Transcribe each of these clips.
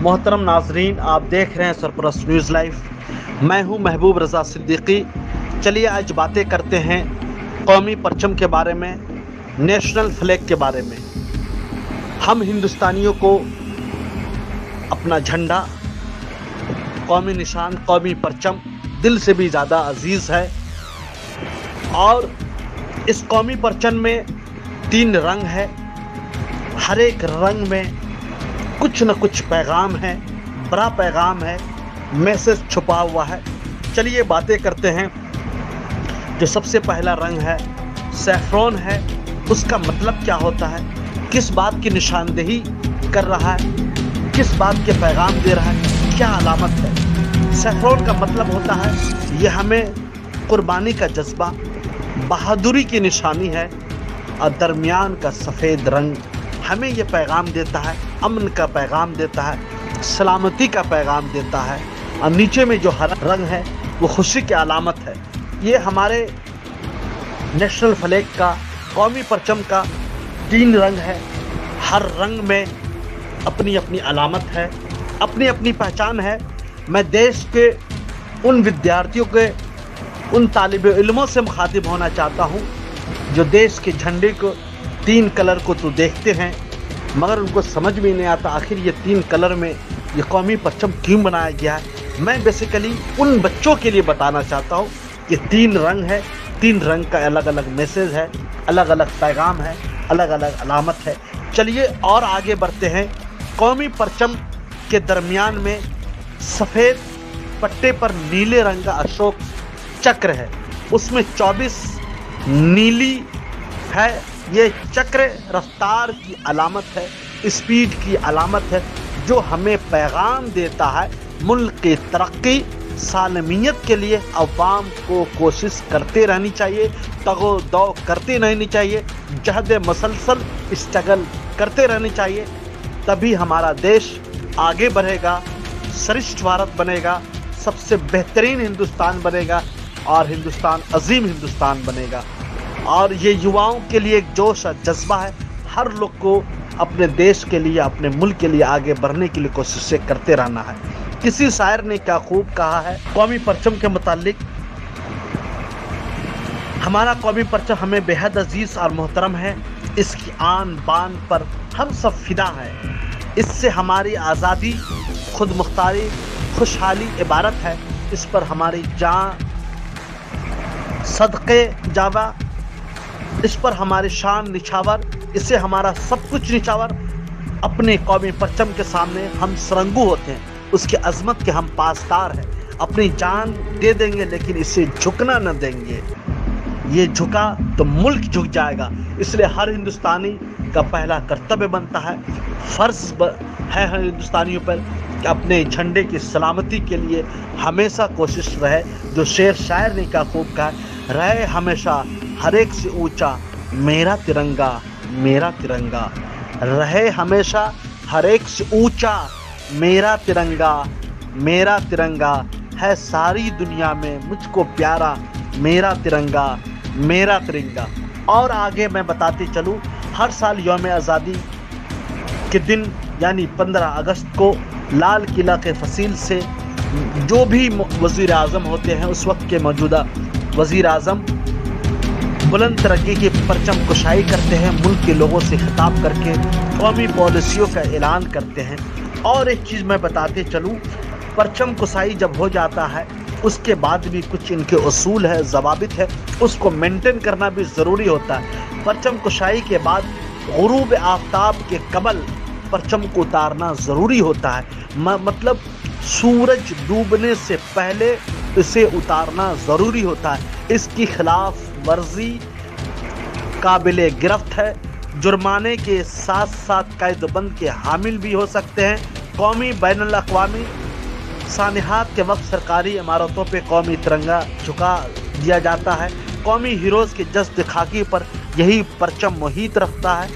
मोहतरम नाजरीन, आप देख रहे हैं सरपरस्त न्यूज़ लाइव। मैं हूं महबूब रज़ा सिद्दीकी। चलिए आज बातें करते हैं कौमी परचम के बारे में, नेशनल फ्लैग के बारे में। हम हिंदुस्तानियों को अपना झंडा, कौमी निशान, कौमी परचम दिल से भी ज़्यादा अजीज़ है। और इस कौमी परचम में 3 रंग है। हर एक रंग में कुछ न कुछ पैगाम है, बड़ा पैगाम है, मैसेज छुपा हुआ है। चलिए बातें करते हैं। जो सबसे पहला रंग है सैफ्रॉन है। उसका मतलब क्या होता है, किस बात की निशानदेही कर रहा है, किस बात के पैगाम दे रहा है, क्या अलामत है। सैफ्रॉन का मतलब होता है ये हमें कुर्बानी का जज्बा, बहादुरी की निशानी है। और दरमियान का सफ़ेद रंग हमें ये पैगाम देता है, अमन का पैगाम देता है, सलामती का पैगाम देता है। और नीचे में जो हरा रंग है वो खुशी की अलामत है। ये हमारे नेशनल फ्लैग का, कौमी परचम का 3 रंग है। हर रंग में अपनी अपनी अलामत है, अपनी अपनी पहचान है। मैं देश के उन विद्यार्थियों के, उन तालिब इल्मों से मुखातिब होना चाहता हूँ जो देश के झंडे को 3 कलर को तो देखते हैं मगर उनको समझ में नहीं आता आखिर ये 3 कलर में ये कौमी परचम क्यों बनाया गया है। मैं बेसिकली उन बच्चों के लिए बताना चाहता हूँ कि 3 रंग है, 3 रंग का अलग अलग मैसेज है, अलग अलग पैगाम है, अलग अलग अलामत है। चलिए और आगे बढ़ते हैं। कौमी परचम के दरमियान में सफ़ेद पट्टे पर नीले रंग का अशोक चक्र है। उसमें 24 नीली है। ये चक्र रफ्तार की अलामत है, स्पीड की अलामत है, जो हमें पैगाम देता है मुल्क की तरक्की, सालमियत के लिए अवाम को कोशिश करते रहनी चाहिए, तगो दो करते रहनी चाहिए, जहद मसलसल स्ट्रगल करते रहनी चाहिए। तभी हमारा देश आगे बढ़ेगा, श्रेष्ठ भारत बनेगा, सबसे बेहतरीन हिंदुस्तान बनेगा और हिंदुस्तान अजीम हिंदुस्तान बनेगा। और ये युवाओं के लिए एक जोश और जज्बा है। हर लोग को अपने देश के लिए, अपने मुल्क के लिए आगे बढ़ने के लिए कोशिशें करते रहना है। किसी शायर ने क्या खूब कहा है कौमी परचम के मुतालिक, हमारा कौमी परचम हमें बेहद अजीज और मोहतरम है। इसकी आन बान पर हम सब फिदा हैं। इससे हमारी आज़ादी, खुद मुख्तारी, खुशहाली इबारत है। इस पर हमारी जान सदक़े जावा, इस पर हमारी शान निछावर, इससे हमारा सब कुछ निछावर। अपने कौमी परचम के सामने हम सरंगू होते हैं, उसकी अजमत के हम पासदार हैं। अपनी जान दे देंगे लेकिन इसे झुकना न देंगे। ये झुका तो मुल्क झुक जाएगा। इसलिए हर हिंदुस्तानी का पहला कर्तव्य बनता है, फ़र्ज़ है हर हिंदुस्तानियों पर कि अपने झंडे की सलामती के लिए हमेशा कोशिश रहे। जो शेर शायर ने क्या खूब कहा, रहे हमेशा हर एक से ऊंचा मेरा तिरंगा, मेरा तिरंगा। रहे हमेशा हर एक से ऊंचा मेरा तिरंगा, मेरा तिरंगा। है सारी दुनिया में मुझको प्यारा मेरा तिरंगा, मेरा तिरंगा। और आगे मैं बताती चलूँ, हर साल यौम आज़ादी के दिन यानी 15 अगस्त को लाल किला के फसील से जो भी वज़ीर आज़म होते हैं, उस वक्त के मौजूदा वज़ीर आज़म बुलंद तरक्की की परचम कुशाई करते हैं, मुल्क के लोगों से खिताब करके कौमी पॉलिसियों का ऐलान करते हैं। और एक चीज़ मैं बताते चलूँ, परचम कुशाई जब हो जाता है उसके बाद भी कुछ इनके उसूल है, ज़वाबित है, उसको मेंटेन करना भी ज़रूरी होता है। परचम कुशाई के बाद गुरूब आफ्ताब के कबल परचम को उतारना ज़रूरी होता है। मतलब सूरज डूबने से पहले इसे उतारना ज़रूरी होता है। इसकी खिलाफ वर्जी काबिले गिरफ्त है। जुर्माने के साथ साथ कैदबंद के हामिल भी हो सकते हैं। कौमी बैनुल अक़वामी सानिहात के वक्त सरकारी इमारतों पे कौमी तिरंगा झुका दिया जाता है। कौमी हीरोज़ के जस्द खाकी पर यही परचम मुहित रखता है।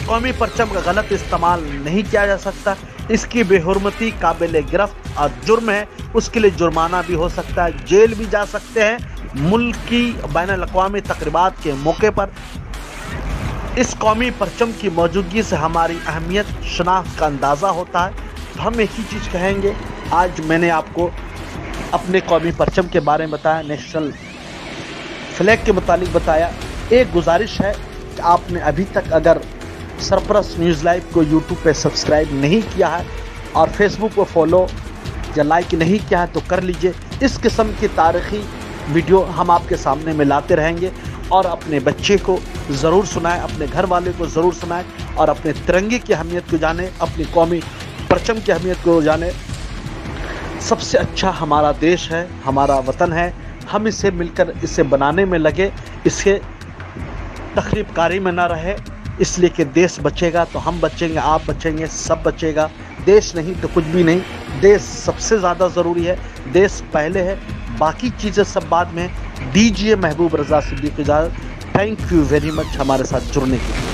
कौमी परचम का गलत इस्तेमाल नहीं किया जा सकता। इसकी बेहुरमती काबिल गिरफ्त और जुर्म है, उसके लिए जुर्माना भी हो सकता है, जेल भी जा सकते हैं। मुल्क की बैनुल अक़वामी तक़रीबात के मौके पर इस कौमी परचम की मौजूदगी से हमारी अहमियत शनाख्त का अंदाज़ा होता है। तो हम एक ही चीज़ कहेंगे, आज मैंने आपको अपने कौमी परचम के बारे में बताया, नेशनल फ्लैग के मुतालिक बताया। एक गुजारिश है कि आपने अभी तक अगर सरपरस्त न्यूज़ लाइव को यूट्यूब पे सब्सक्राइब नहीं किया है और फेसबुक को फॉलो या लाइक नहीं किया है तो कर लीजिए। इस किस्म की तारीख़ी वीडियो हम आपके सामने में लाते रहेंगे और अपने बच्चे को ज़रूर सुनाएं, अपने घर वाले को ज़रूर सुनाएं और अपने तिरंगे की अहमियत को जानें, अपनी कौमी परचम की अहमियत को जानें। सबसे अच्छा हमारा देश है, हमारा वतन है, हम इसे मिलकर इसे बनाने में लगे, इसके तखरीबकारी में ना रहे, इसलिए कि देश बचेगा तो हम बचेंगे, आप बचेंगे, सब बचेगा। देश नहीं तो कुछ भी नहीं, देश सबसे ज़्यादा ज़रूरी है, देश पहले है, बाकी चीज़ें सब बाद में। दीजिए महबूब रज़ा सिद्दीकी इजाज़त। थैंक यू वेरी मच हमारे साथ जुड़ने के लिए।